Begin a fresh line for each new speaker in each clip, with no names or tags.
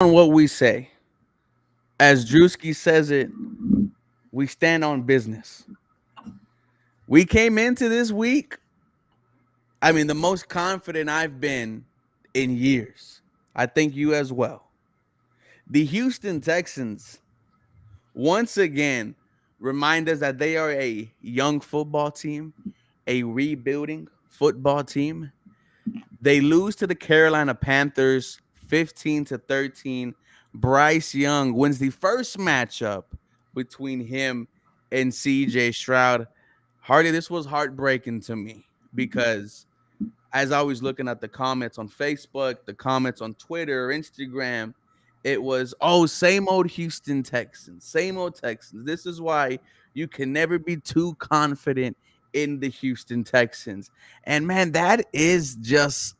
On what we say. As Drewski says it, we stand on business. We came into this week, the most confident I've been in years. I think you as well. The Houston Texans, once again, remind us that they are a young football team, a rebuilding football team. They lose to the Carolina Panthers 15-13. Bryce Young wins the first matchup between him and CJ Stroud. Hardy, this was heartbreaking to me because as I was looking at the comments on Facebook, the comments on Twitter, Instagram, it was, oh, same old Houston Texans, same old Texans. This is why you can never be too confident in the Houston Texans. And man, that is just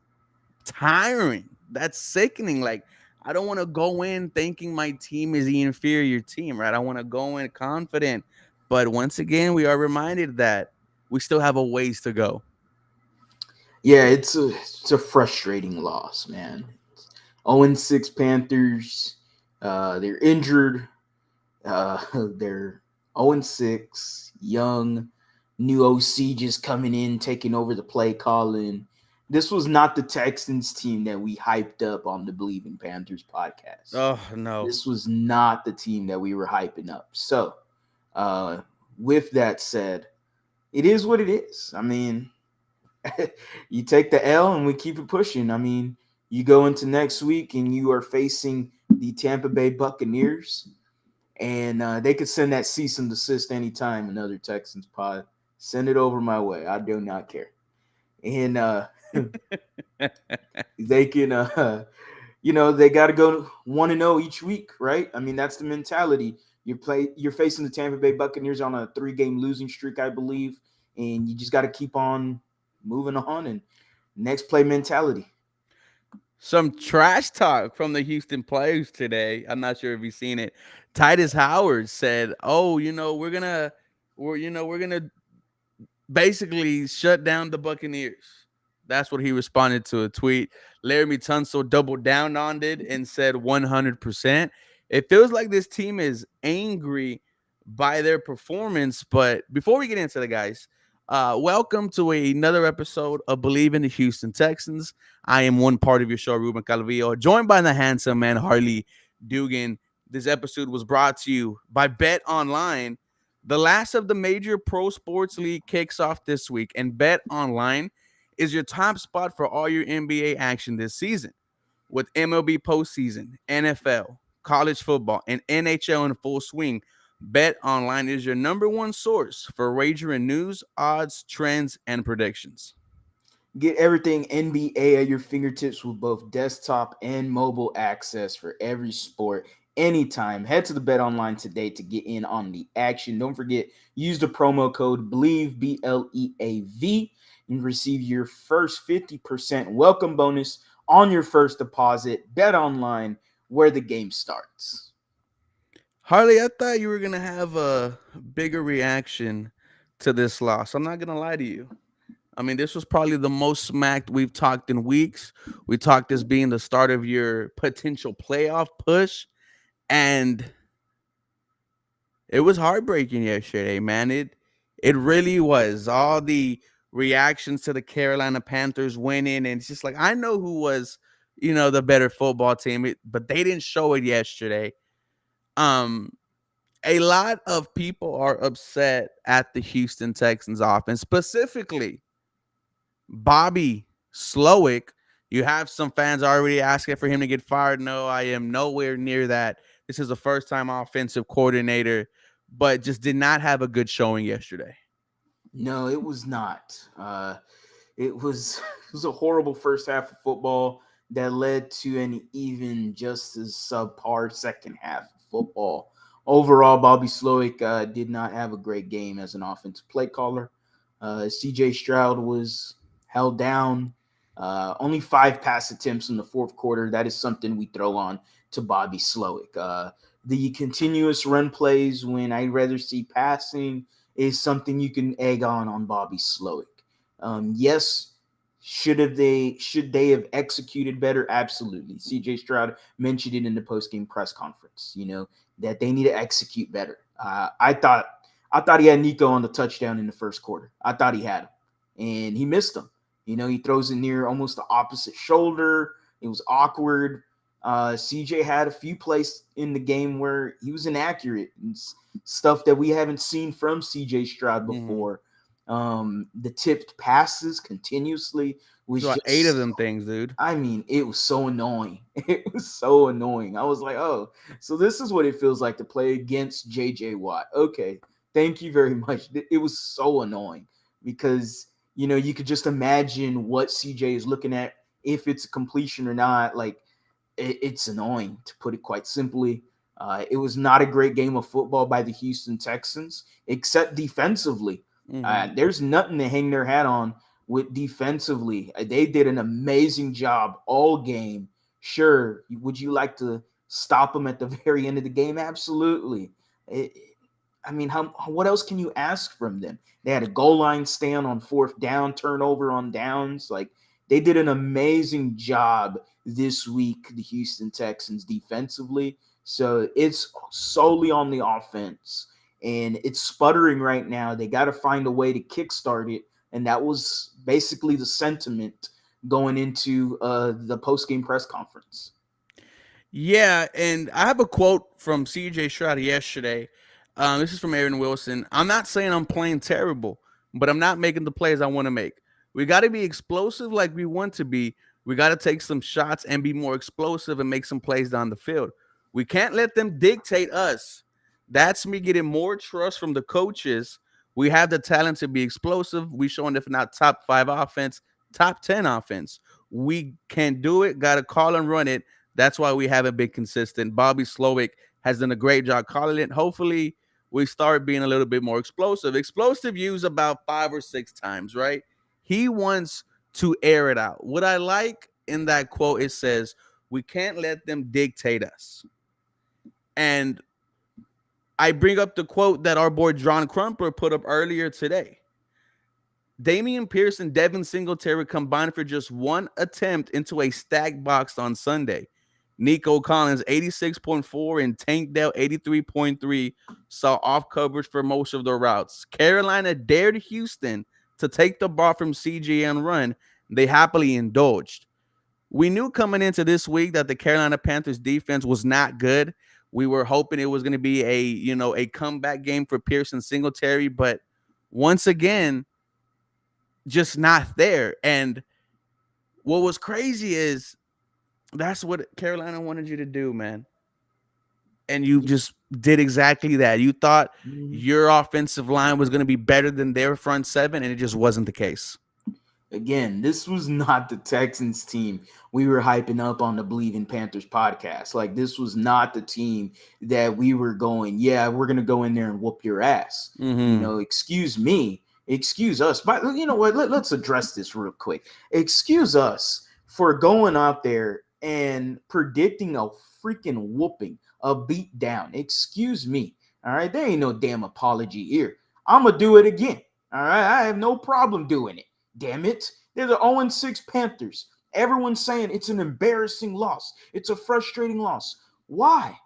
tiring. That's sickening. Like, I don't want to go in thinking my team is the inferior team, right? I want to go in confident. But once again, we are reminded that we still have a ways to go.
Yeah, it's a frustrating loss, man. 0-6 Panthers. They're injured. They're 0-6, young, new OC just coming in, taking over the play calling. This was not the Texans team that we hyped up on the Believe in Panthers podcast.
Oh, no.
This was not the team that we were hyping up. So, uh, with that said, it is what it is. You take the L and we keep it pushing. You go into next week and you are facing the Tampa Bay Buccaneers, and they could send that cease and desist anytime. Another Texans pod, send it over my way. I do not care. And they can, they got to go 1-0 each week, right? That's the mentality. You're facing the Tampa Bay Buccaneers on a 3-game losing streak, I believe, and you just got to keep on moving on and next play mentality.
Some trash talk from the Houston players today. I'm not sure if you've seen it. Titus Howard said, "Oh, we're gonna basically shut down the Buccaneers." That's what he responded to a tweet. Laramie Tunsil doubled down on it and said 100%. It feels like this team is angry by their performance. But before we get into the guys, welcome to another episode of Believe in the Houston Texans. I am one part of your show, Ruben Calvillo, joined by the handsome man, Harley Dugan. This episode was brought to you by Bet Online. The last of the major pro sports league kicks off this week, and Bet Online is your top spot for all your NBA action this season. With MLB postseason, NFL, college football, and NHL in full swing, Bet Online is your number one source for wagering news, odds, trends, and predictions.
Get everything NBA at your fingertips with both desktop and mobile access for every sport anytime. Head to the Bet Online today to get in on the action. Don't forget, use the promo code BLEAV, BLEAV, and receive your first 50% welcome bonus on your first deposit. Bet Online, where the game starts.
Harley, I thought you were going to have a bigger reaction to this loss. I'm not going to lie to you. This was probably the most smacked we've talked in weeks. We talked this being the start of your potential playoff push, and it was heartbreaking yesterday, man. It really was. All the reactions to the Carolina Panthers winning, and it's just like I know who was, the better football team, but they didn't show it yesterday. Um, a lot of people are upset at the Houston Texans offense, specifically Bobby Slowick. You have some fans already asking for him to get fired. No, I am nowhere near that. This is a first time offensive coordinator, but just did not have a good showing yesterday.
No, it was not. It was it was a horrible first half of football that led to an even just as subpar second half of football. Overall, Bobby Slowick did not have a great game as an offensive play caller. CJ Stroud was held down. Only 5 pass attempts in the fourth quarter. That is something we throw on to Bobby Slowick. The continuous run plays when I'd rather see passing is something you can egg on Bobby Slowick. Yes, Should they have executed better? Absolutely. CJ Stroud mentioned it in the post game press conference. That they need to execute better. I thought he had Nico on the touchdown in the first quarter. I thought he had him, and he missed him. He throws it near almost the opposite shoulder. It was awkward. CJ had a few plays in the game where he was inaccurate and stuff that we haven't seen from CJ Stroud before. The tipped passes continuously was
So 8 of
just,
them things, dude.
I mean, it was so annoying. It was so annoying. I was like, oh, so this is what it feels like to play against JJ Watt. Okay, thank you very much. It was so annoying because, you could just imagine what CJ is looking at, if it's a completion or not. Like, it's annoying, to put it quite simply. It was not a great game of football by the Houston Texans, except defensively. There's nothing to hang their hat on with defensively. They did an amazing job all game. Sure, would you like to stop them at the very end of the game? Absolutely. I mean, what else can you ask from them? They had a goal line stand on fourth down, turnover on downs. Like, they did an amazing job this week, the Houston Texans defensively. So it's solely on the offense, and it's sputtering right now. They got to find a way to kickstart it, and that was basically the sentiment going into the post-game press conference.
Yeah, and I have a quote from CJ Stroud yesterday. This is from Aaron Wilson. I'm not saying I'm playing terrible, but I'm not making the plays I want to make. We got to be explosive like we want to be. We got to take some shots and be more explosive and make some plays down the field. We can't let them dictate us. That's me getting more trust from the coaches. We have the talent to be explosive. We showing, if not top 5 offense, top 10 offense. We can do it. Got to call and run it. That's why we haven't been consistent. Bobby Slowick has done a great job calling it. Hopefully, we start being a little bit more explosive. Explosive use about 5 or 6 times, right? He wants to air it out. What I like in that quote, it says, we can't let them dictate us. And I bring up the quote that our boy John Crumper put up earlier today. Damian Pierce and Devin Singletary combined for just one attempt into a stacked box on Sunday. Nico Collins, 86.4, and Tank Dell, 83.3, saw off coverage for most of their routes. Carolina dared Houston to take the ball from CJ and run. They happily indulged. We knew coming into this week that the Carolina Panthers defense was not good. We were hoping it was going to be a comeback game for Pierce and Singletary, but once again, just not there. And what was crazy is that's what Carolina wanted you to do, man. And you just did exactly that. You thought your offensive line was going to be better than their front seven, and it just wasn't the case.
Again, this was not the Texans team we were hyping up on the Believe in Panthers podcast. Like, this was not the team that we were going, yeah, we're going to go in there and whoop your ass. Excuse me, excuse us. But you know what? Let's address this real quick. Excuse us for going out there and predicting a freaking whooping, a beat down. Excuse me. All right. There ain't no damn apology here. I'm going to do it again. All right. I have no problem doing it. Damn it. They're the 0-6 Panthers. Everyone's saying it's an embarrassing loss. It's a frustrating loss. Why?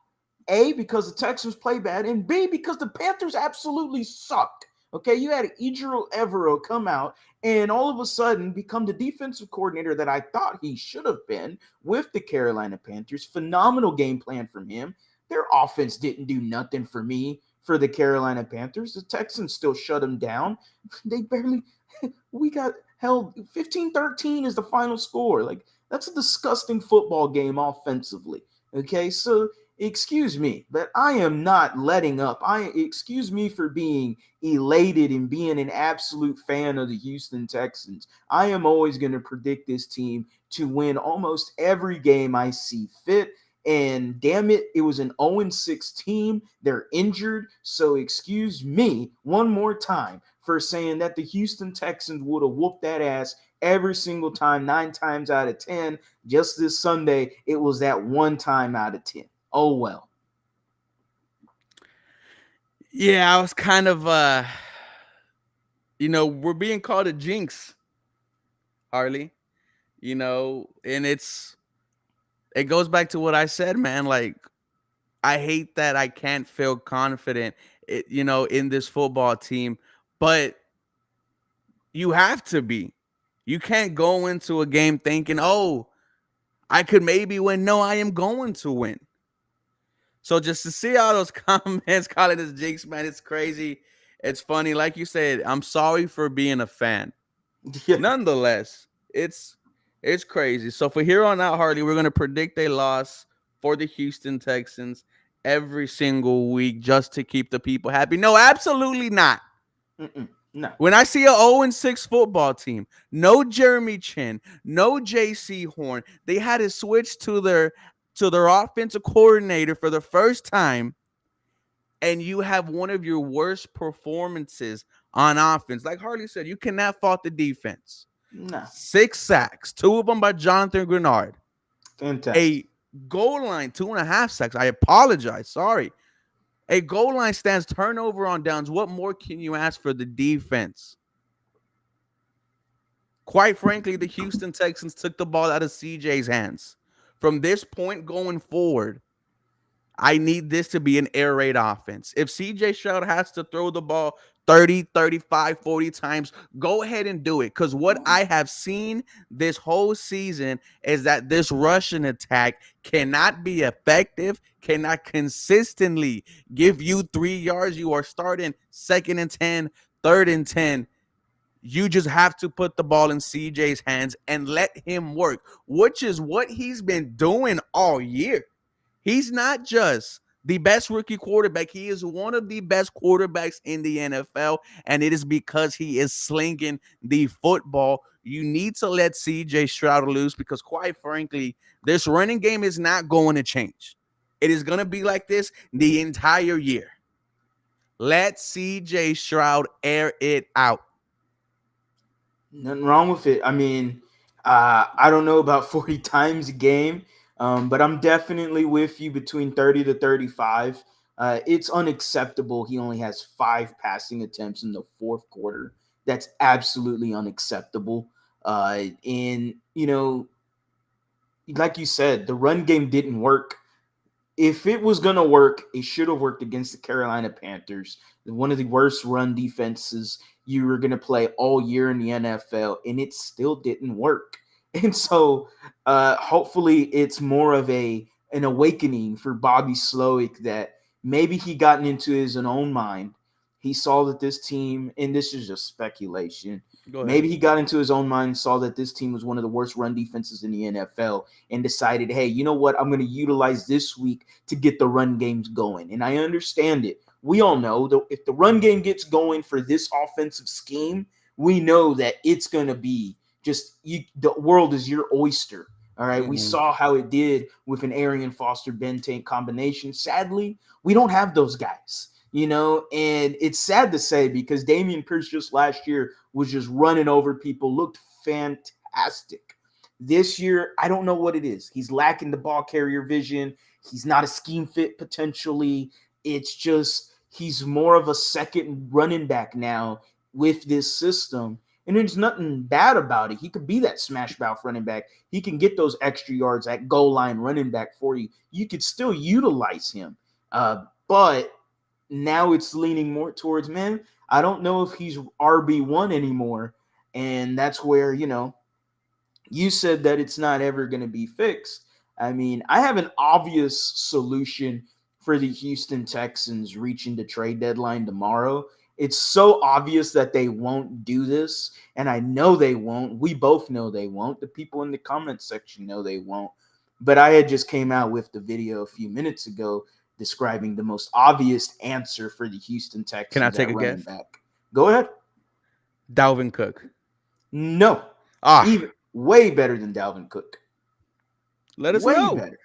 A, because the Texans play bad, and B, because the Panthers absolutely sucked. Okay, you had Ejiro Evero come out and all of a sudden become the defensive coordinator that I thought he should have been with the Carolina Panthers. Phenomenal game plan from him. Their offense didn't do nothing for me for the Carolina Panthers. The Texans still shut them down. They barely... We got held 15-13 is the final score. Like, that's a disgusting football game offensively. Okay, so excuse me, but I am not letting up. Excuse me for being elated and being an absolute fan of the Houston Texans. I am always going to predict this team to win almost every game I see fit. And damn it, it was an 0-6 team. They're injured. So excuse me one more time for saying that the Houston Texans would have whooped that ass every single time, 9 times out of 10. Just this Sunday, it was that 1 time out of 10. Oh, well.
Yeah, I was kind of, we're being called a jinx. Harley. And it goes back to what I said, man. Like, I hate that I can't feel confident, in this football team, but you have to be. You can't go into a game thinking, "Oh, I could maybe win." No, I am going to win. So just to see all those comments calling this jinx, man, it's crazy. It's funny. Like you said, I'm sorry for being a fan.
Yeah.
Nonetheless, it's crazy. So for here on out, Harley, we're gonna predict a loss for the Houston Texans every single week just to keep the people happy. No, absolutely not.
No.
When I see a 0-6 football team, no Jeremy Chin, no JC Horn, they had to switch to their offensive coordinator for the first time, and you have one of your worst performances on offense. Like Harley said, you cannot fault the defense.
No.
6 sacks, 2 of them by Jonathan Grenard.
Fantastic.
A goal line, 2.5 sacks. I apologize. Sorry. A goal line stands, turnover on downs. What more can you ask for the defense? Quite frankly, the Houston Texans took the ball out of CJ's hands. From this point going forward, I need this to be an air raid offense. If CJ Stroud has to throw the ball 30, 35, 40 times, go ahead and do it. Because what I have seen this whole season is that this Russian attack cannot be effective, cannot consistently give you 3 yards. You are starting 2nd and 10, 3rd and 10. You just have to put the ball in CJ's hands and let him work, which is what he's been doing all year. He's not just the best rookie quarterback. He is one of the best quarterbacks in the NFL, and it is because he is slinging the football. You need to let CJ Stroud loose because, quite frankly, this running game is not going to change. It is going to be like this the entire year. Let CJ Stroud air it out.
Nothing wrong with it. I mean, I don't know about 40 times a game, but I'm definitely with you between 30 to 35. It's unacceptable. He only has 5 passing attempts in the fourth quarter. That's absolutely unacceptable. And, like you said, the run game didn't work. If it was going to work, it should have worked against the Carolina Panthers, one of the worst run defenses you were going to play all year in the NFL, and it still didn't work. And so hopefully it's more of an awakening for Bobby Slowick that maybe he gotten into his own mind. He saw that this team, and this is just speculation,
Go ahead.
maybe he got into his own mind, saw that this team was one of the worst run defenses in the NFL, and decided, hey, you know what? I'm going to utilize this week to get the run games going. And I understand it. We all know that if the run game gets going for this offensive scheme, we know that it's going to be just the world is your oyster. All right. We
Mm-hmm.
saw how it did with an Arian Foster Ben Tank combination. Sadly, we don't have those guys, and it's sad to say because Damian Pierce just last year was just running over people, looked fantastic. This year, I don't know what it is. He's lacking the ball carrier vision. He's not a scheme fit potentially. It's just he's more of a second running back now with this system. And there's nothing bad about it. He could be that smash mouth running back. He can get those extra yards at goal line running back for you. You could still utilize him. But now it's leaning more towards, man, I don't know if he's RB1 anymore. And that's where, you said that it's not ever going to be fixed. I mean, I have an obvious solution for the Houston Texans reaching the trade deadline tomorrow. It's so obvious that they won't do this, and I know they won't. We both know they won't. The people in the comment section know they won't. But I had just came out with the video a few minutes ago describing the most obvious answer for the Houston
Can I
Texans
take
at
a
running
guess?
back. Go ahead.
Dalvin Cook.
No.
Ah,
Even way better than Dalvin Cook.
let us
Way
know.
better.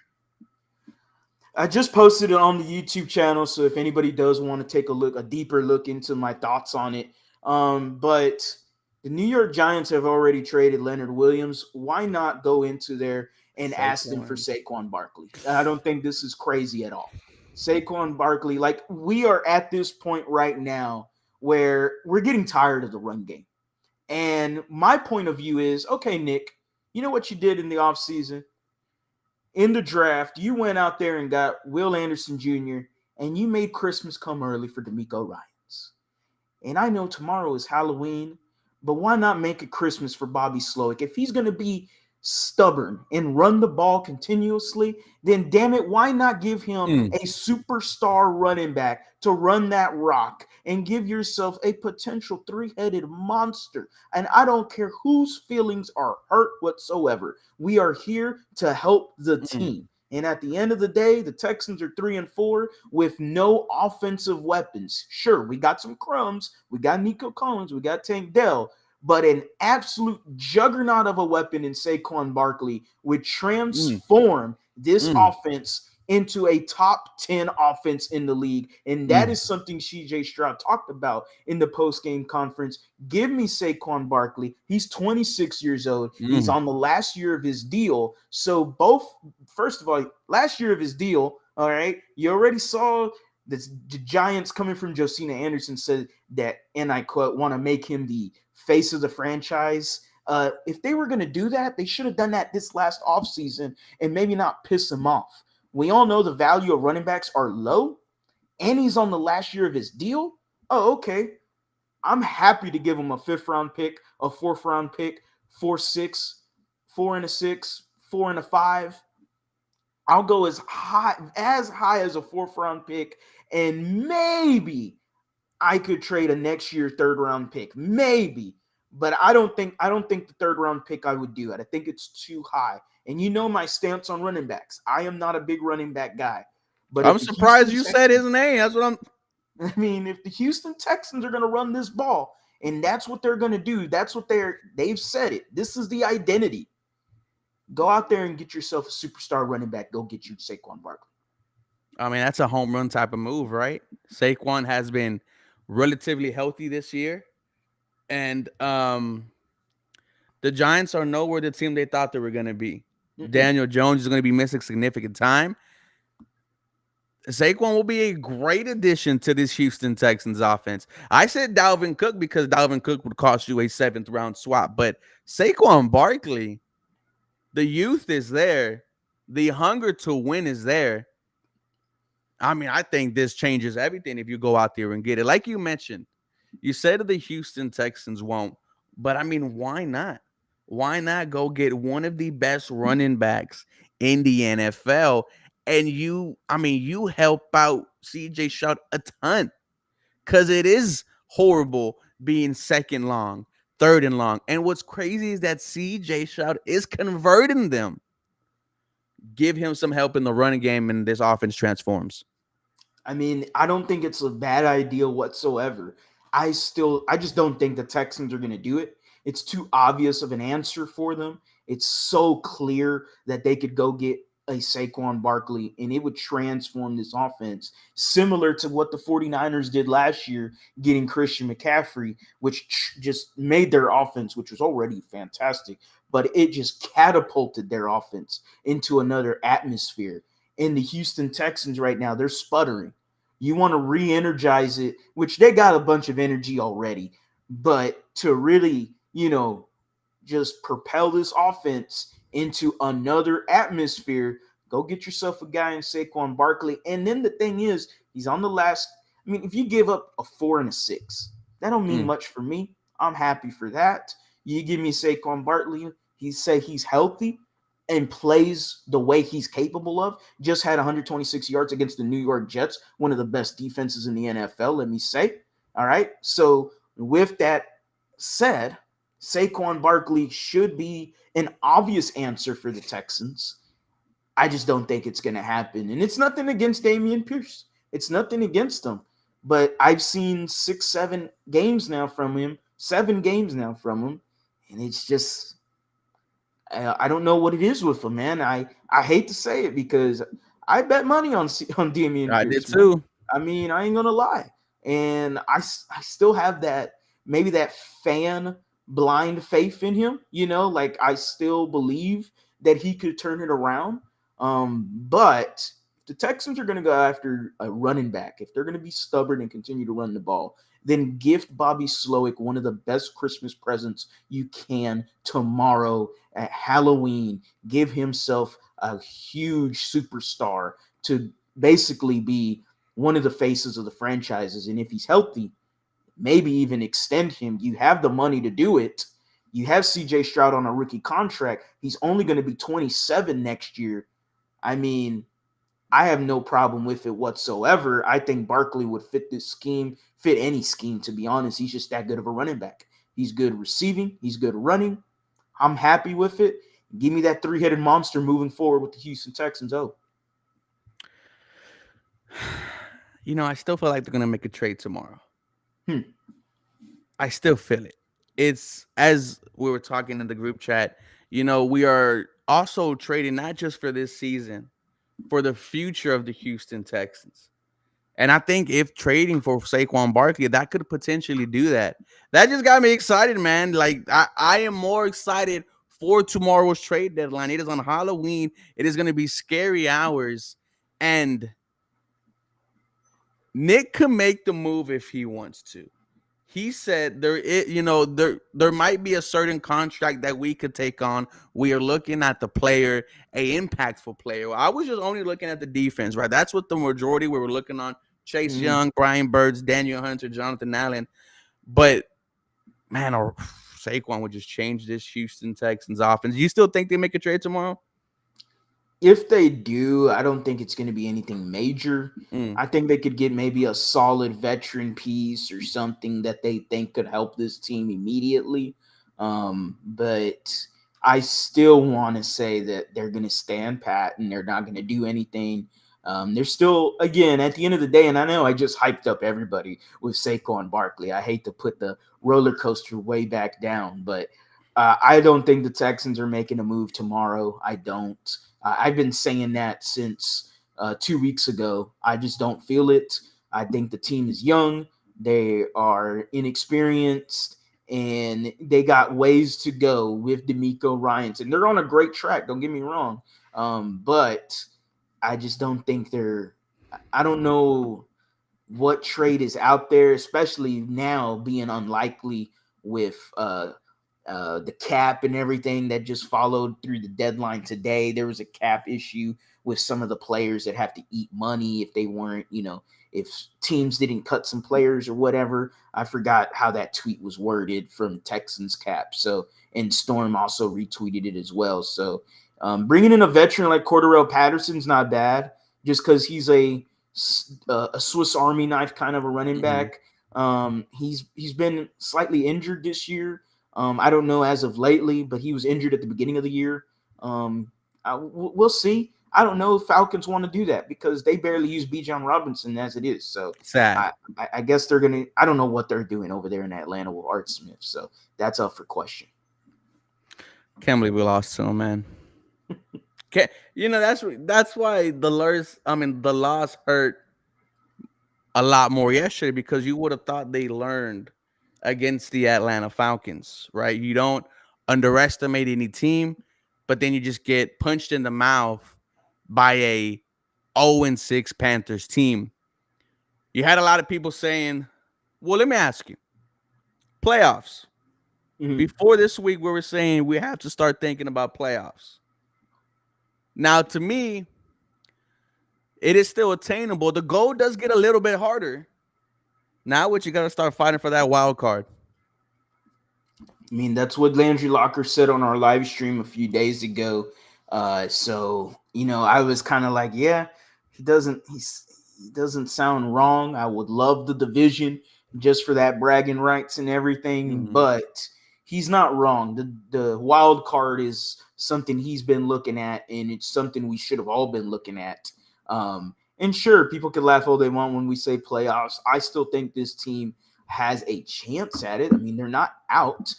I just posted it on the YouTube channel, so if anybody does want to take a deeper look into my thoughts on it. But the New York Giants have already traded Leonard Williams. Why not go into there and ask them for
Saquon.
Saquon Barkley? I don't think this is crazy at all. Saquon Barkley, like we are at this point right now where we're getting tired of the run game. And my point of view is, okay, Nick, you know what you did in the offseason? In the draft, you went out there and got Will Anderson Jr., and you made Christmas come early for D'Amico Ryans. And I know tomorrow is Halloween, but why not make it Christmas for Bobby Slowick? If he's going to be stubborn and run the ball continuously, then damn it, why not give him a superstar running back to run that rock and give yourself a potential three-headed monster? And I don't care whose feelings are hurt whatsoever. We are here to help the team. And at the end of the day, the Texans are 3-4 with no offensive weapons. Sure, we got some crumbs. We got Nico Collins. We got Tank Dell. But an absolute juggernaut of a weapon in Saquon Barkley would transform this offense into a top 10 offense in the league. And that is something CJ Stroud talked about in the post-game conference. Give me Saquon Barkley. He's 26 years old. He's on the last year of his deal. So first of all, last year of his deal, all right, you already saw the Giants coming from Josina Anderson said that, and I quote, want to make him the face of the franchise. If they were going to do that, they should have done that this last offseason and maybe not piss him off. We all know the value of running backs are low, and he's on the last year of his deal. Oh, okay. I'm happy to give him a 5th-round pick, a 4th-round pick, 4-6, 4 and a 6, 4 and a 5. I'll go as high as a 4th-round pick, and maybe I could trade a next year 3rd-round pick, maybe. But I don't think the 3rd-round pick I would do it. I think it's too high. And you know my stance on running backs. I am not a big running back guy. But
I'm surprised you said his name. That's what I'm.
I mean, if the Houston Texans are going to run this ball, and that's what they're going to do, that's what they've said it. This is the identity. Go out there and get yourself a superstar running back. Go get you Saquon Barkley.
I mean, that's a home run type of move, right? Saquon has been relatively healthy this year, and the Giants are nowhere the team they thought they were going to be. Daniel Jones is going to be missing significant time. Saquon will be a great addition to this Houston Texans offense. I said Dalvin Cook because Dalvin Cook would cost you a 7th-round swap, but Saquon Barkley, the youth is there. The hunger to win is there. I mean, I think this changes everything if you go out there and get it. Like you mentioned, you said the Houston Texans won't, but I mean, why not? Why not go get one of the best running backs in the NFL? And you help out CJ Stroud a ton because it is horrible being 2nd long, 3rd and long. And what's crazy is that CJ Stroud is converting them. Give him some help in the running game and this offense transforms.
I mean, I don't think it's a bad idea whatsoever. I just don't think the Texans are going to do it. It's too obvious of an answer for them. It's so clear that they could go get a Saquon Barkley and it would transform this offense, similar to what the 49ers did last year, getting Christian McCaffrey, which just made their offense, which was already fantastic, but it just catapulted their offense into another atmosphere. In the Houston Texans right now, they're sputtering. You want to re-energize it, which they got a bunch of energy already, but to really, just propel this offense into another atmosphere, go get yourself a guy in Saquon Barkley. And then the thing is, he's on the last. I mean, if you give up a 4 and a 6, that don't mean much for me. I'm happy for that. You give me Saquon Barkley, he's healthy and plays the way he's capable of. Just had 126 yards against the New York Jets, one of the best defenses in the NFL, let me say. All right. So with that said, Saquon Barkley should be an obvious answer for the Texans. I just don't think it's going to happen. And it's nothing against Dameon Pierce. It's nothing against him. But I've seen 7 games now from him. And it's just, I don't know what it is with him, man. I hate to say it because I bet money on Dameon Pierce.
I did too.
Man. I mean, I ain't going to lie. And I still have that fan blind faith in him, like I still believe that he could turn it around. But the Texans are going to go after a running back, if they're going to be stubborn and continue to run the ball, then gift Bobby Slowick one of the best Christmas presents you can tomorrow at Halloween. Give himself a huge superstar to basically be one of the faces of the franchises. And if he's healthy, maybe even extend him. You have the money to do it. You have CJ Stroud on a rookie contract. He's only going to be 27 next year. I mean, I have no problem with it whatsoever. I think Barkley would fit this scheme, fit any scheme, to be honest. He's just that good of a running back. He's good receiving. He's good running. I'm happy with it. Give me that three-headed monster moving forward with the Houston Texans. Oh.
I still feel like they're going to make a trade tomorrow.
Hmm.
I still feel it. It's as we were talking in the group chat, we are also trading not just for this season, for the future of the Houston Texans. And I think if trading for Saquon Barkley, that could potentially do that. That just got me excited, man. Like, I am more excited for tomorrow's trade deadline. It is on Halloween. It is going to be scary hours. And Nick can make the move if he wants to. He said there might be a certain contract that we could take on. We are looking at the player, a impactful player. I was just only looking at the defense, right? That's what the majority we were looking on. Chase Young, Brian Burns, Daniel Hunter, Jonathan Allen. But, man, Saquon would just change this Houston Texans offense. You still think they make a trade tomorrow?
If they do, I don't think it's going to be anything major. I think they could get maybe a solid veteran piece or something that they think could help this team immediately. But I still want to say that they're going to stand pat and they're not going to do anything. They're still, again, at the end of the day, and I know I just hyped up everybody with Saquon Barkley. I hate to put the roller coaster way back down, but I don't think the Texans are making a move tomorrow. I don't. I've been saying that since 2 weeks ago. I just don't feel it. I think the team is young. They are inexperienced, and they got ways to go with D'Amico Ryans. And they're on a great track, don't get me wrong. But I just don't think I don't know what trade is out there, especially now being unlikely with the cap and everything that just followed through the deadline today. There was a cap issue with some of the players that have to eat money if they weren't, if teams didn't cut some players or whatever. I forgot how that tweet was worded from Texans cap. So, and Storm also retweeted it as well. So bringing in a veteran like Cordarrelle Patterson's not bad, just because he's a Swiss Army knife kind of a running back. He's been slightly injured this year. I don't know as of lately, but he was injured at the beginning of the year. We'll see. I don't know if Falcons want to do that because they barely use Bijan Robinson as it is. So
sad.
I guess they're going to – I don't know what they're doing over there in Atlanta with Art Smith. So that's up for question.
Can't believe we lost to him, man. That's why the loss hurt a lot more yesterday, because you would have thought they learned against the Atlanta Falcons, right? You don't underestimate any team, but then you just get punched in the mouth by a 0-6 Panthers team. You had a lot of people saying, well, let me ask you, playoffs. Before this week, we were saying we have to start thinking about playoffs. Now, to me, it is still attainable. The goal does get a little bit harder. Now what you got to start fighting for that wild card.
I mean, that's what Landry Locker said on our live stream a few days ago. So, I was kind of like, yeah, he doesn't sound wrong. I would love the division just for that bragging rights and everything, but he's not wrong. The wild card is something he's been looking at, and it's something we should have all been looking at. And sure, people can laugh all they want when we say playoffs. I still think this team has a chance at it. I mean, they're not out.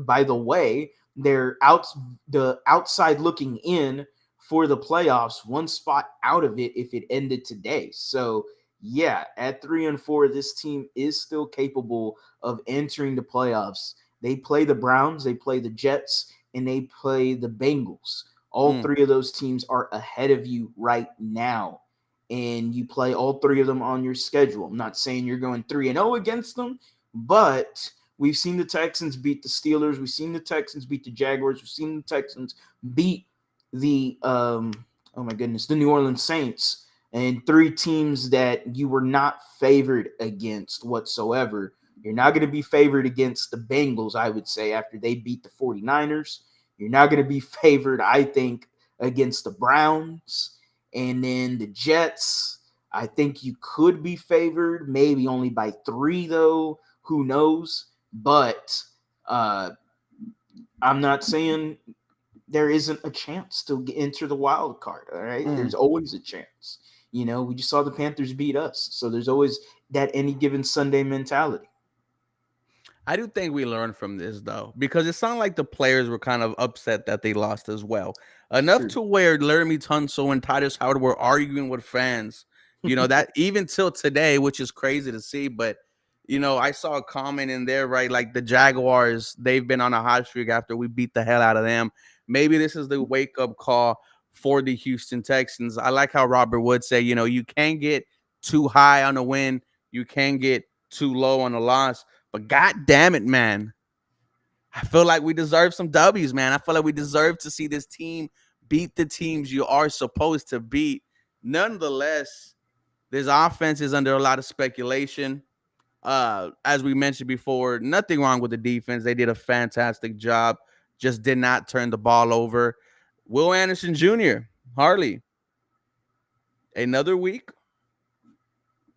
By the way, they're out, the outside looking in for the playoffs, one spot out of it if it ended today. So, yeah, at 3-4, this team is still capable of entering the playoffs. They play the Browns, they play the Jets, and they play the Bengals. All three of those teams are ahead of you right now. and you play all three of them on your schedule. I'm not saying you're going 3-0 against them, but we've seen the Texans beat the Steelers. We've seen the Texans beat the Jaguars. We've seen the Texans beat the oh my goodness, the New Orleans Saints, and three teams that you were not favored against whatsoever. You're not going to be favored against the Bengals, I would say, after they beat the 49ers. You're not going to be favored, I think, against the Browns. And then the Jets, I think you could be favored, maybe only by 3, though. Who knows? But I'm not saying there isn't a chance to enter the wild card. All right. There's always a chance. We just saw the Panthers beat us. So there's always that any given Sunday mentality.
I do think we learned from this though, because it sounded like the players were kind of upset that they lost as well. Enough
True.
to where Laramie Tunsil and Titus Howard were arguing with fans. That even till today, which is crazy to see. But I saw a comment in there, right? Like the Jaguars, they've been on a hot streak after we beat the hell out of them. Maybe this is the wake up call for the Houston Texans. I like how Robert Wood said, you can't get too high on a win, you can't get too low on a loss. But god damn it, man. I feel like we deserve some W's, man. I feel like we deserve to see this team beat the teams you are supposed to beat. Nonetheless, this offense is under a lot of speculation. As we mentioned before, nothing wrong with the defense. They did a fantastic job. Just did not turn the ball over. Will Anderson Jr., Harley, another week,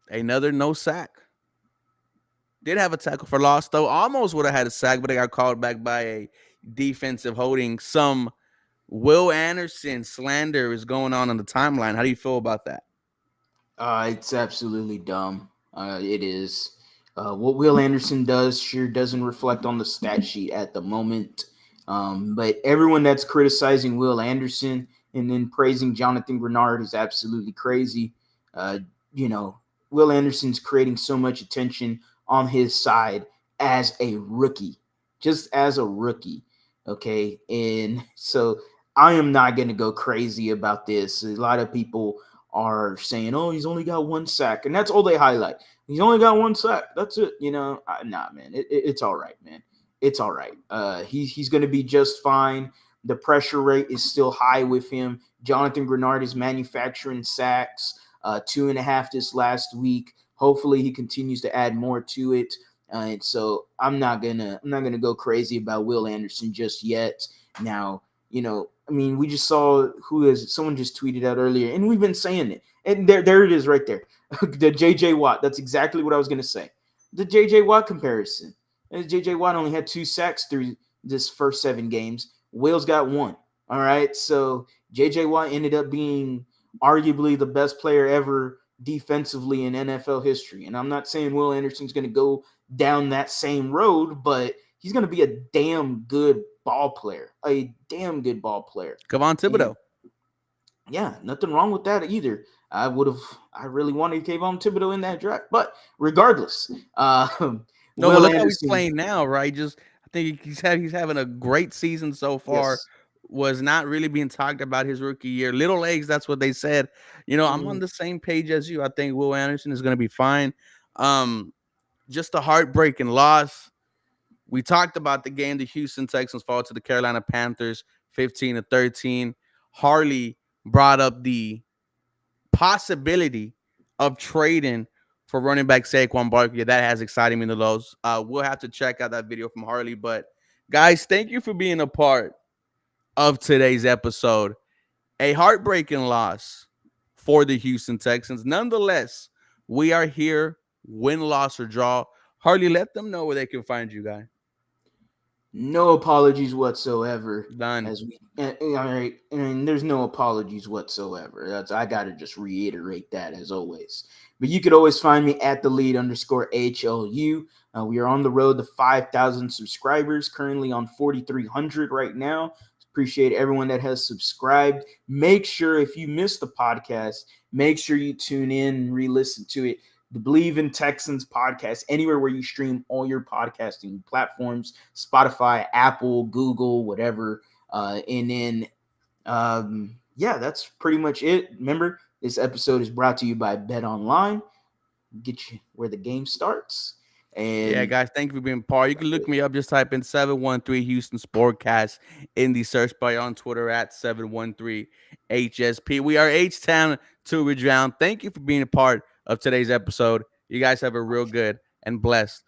another no sack. Did have a tackle for loss, though. Almost would have had a sack, but they got called back by a defensive holding. Some Will Anderson slander is going on the timeline. How do you feel about that?
It's absolutely dumb. It is. What Will Anderson does sure doesn't reflect on the stat sheet at the moment. But everyone that's criticizing Will Anderson and then praising Jonathan Grenard is absolutely crazy. Uh, Will Anderson's creating so much attention on his side as a rookie, just as a rookie. Okay. And so I am not going to go crazy about this. A lot of people are saying, oh, he's only got 1 sack. And that's all they highlight. He's only got 1 sack. That's it. Nah, man. It's all right, man. It's all right. He's going to be just fine. The pressure rate is still high with him. Jonathan Grenard is manufacturing sacks, 2.5 this last week. Hopefully he continues to add more to it. And so I'm not gonna go crazy about Will Anderson just yet. Now, we just saw someone just tweeted out earlier, and we've been saying it. And there it is right there. The JJ Watt. That's exactly what I was gonna say. The JJ Watt comparison. And JJ Watt only had 2 sacks through this first 7 games. Will's got 1. All right. So JJ Watt ended up being arguably the best player ever defensively in NFL history. And I'm not saying Will Anderson's going to go down that same road, but he's going to be a damn good ball player. A damn good ball player.
Kevon Thibodeau.
And yeah, nothing wrong with that either. I really wanted Kayvon Thibodeau in that draft. But regardless,
no, but look how he's playing now, right? I think he's having a great season so far.
Yes.
Was not really being talked about his rookie year. Little legs, that's what they said. I'm on the same page as you. I think Will Anderson is going to be fine. Just a heartbreaking loss. We talked about the game the Houston Texans fall to the Carolina Panthers 15-13. Harley brought up the possibility of trading for running back Saquon Barkley. That has excited me the most. We'll have to check out that video from Harley. But guys, thank you for being a part of today's episode. A heartbreaking loss for the Houston Texans. Nonetheless, we are here, win, loss, or draw. Harley, let them know where they can find you, guy.
No apologies whatsoever.
Done.
All right, and there's no apologies whatsoever. I gotta just reiterate that as always. But you could always find me at @TheLead_HLU. We are on the road to 5,000 subscribers, currently on 4,300 right now. Appreciate everyone that has subscribed. Make sure if you missed the podcast, make sure you tune in and re-listen to it. The Believe in Texans podcast, anywhere where you stream all your podcasting platforms, Spotify, Apple, Google, whatever. And then, yeah, that's pretty much it. Remember, This episode is brought to you by Bet Online. Get you where the game starts.
Yeah,
And
guys, thank you for being part. You can look me up. Just type in 713 Houston Sportcast in the search bar on Twitter at 713 HSP. We are H Town to Ridge Round. Thank you for being a part of today's episode. You guys have a real good and blessed